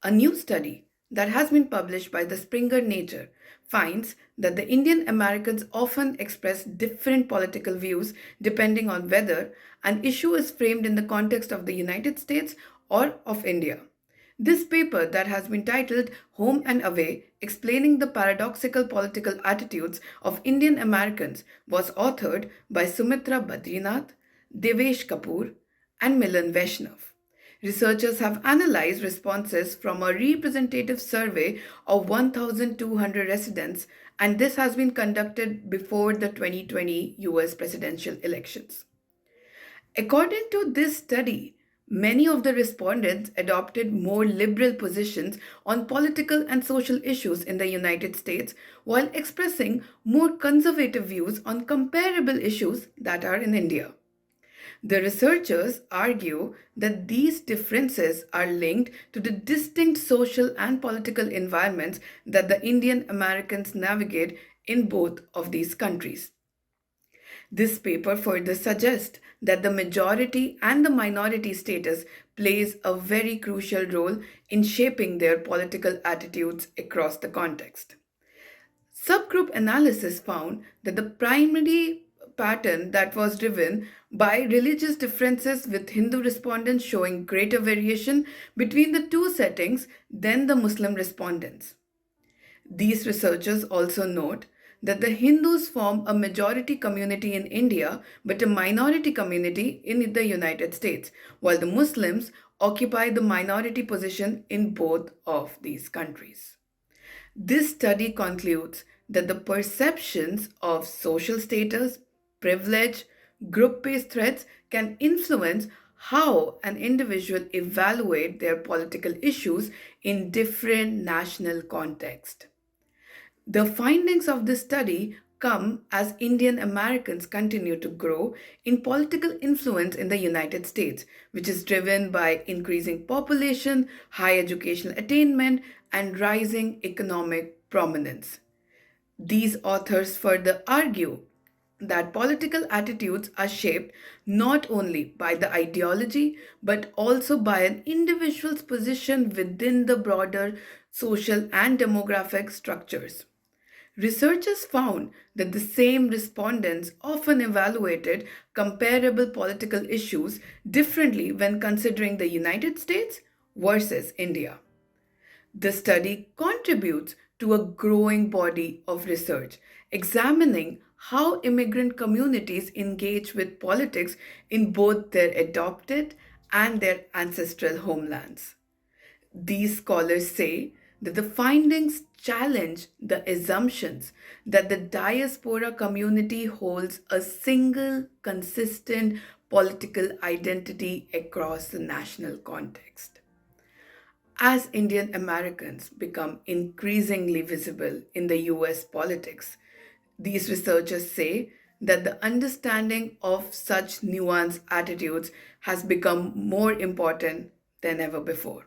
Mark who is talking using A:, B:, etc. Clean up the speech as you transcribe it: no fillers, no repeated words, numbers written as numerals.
A: A new study that has been published by the Springer Nature finds that the Indian Americans often express different political views depending on whether an issue is framed in the context of the United States or of India. This paper, that has been titled Home and Away Explaining the Paradoxical Political Attitudes of Indian Americans, was authored by Sumitra Badrinath, Devesh Kapoor, and Milan Vaishnav. Researchers have analyzed responses from a representative survey of 1,200 residents, and this has been conducted before the 2020 US presidential elections. According to this study, many of the respondents adopted more liberal positions on political and social issues in the United States while expressing more conservative views on comparable issues that are in India. The researchers argue that these differences are linked to the distinct social and political environments that the Indian Americans navigate in both of these countries. This paper further suggests that the majority and the minority status plays a very crucial role in shaping their political attitudes across the context. Subgroup analysis found that the primary pattern that was driven by religious differences, with Hindu respondents showing greater variation between the two settings than the Muslim respondents. These researchers also note that the Hindus form a majority community in India but a minority community in the United States, while the Muslims occupy the minority position in both of these countries. This study concludes that the perceptions of social status, privilege, group based threats can influence how an individual evaluate their political issues in different national contexts. The findings of this study come as Indian Americans continue to grow in political influence in the United States, which is driven by increasing population, high educational attainment, and rising economic prominence. These authors further argue that political attitudes are shaped not only by the ideology but also by an individual's position within the broader social and demographic structures. Researchers found that the same respondents often evaluated comparable political issues differently when considering the United States versus India. The study contributes to a growing body of research examining how immigrant communities engage with politics in both their adopted and their ancestral homelands. These scholars say that the findings challenge the assumptions that the diaspora community holds a single, consistent political identity across the national context. As Indian Americans become increasingly visible in the US politics, these researchers say that the understanding of such nuanced attitudes has become more important than ever before.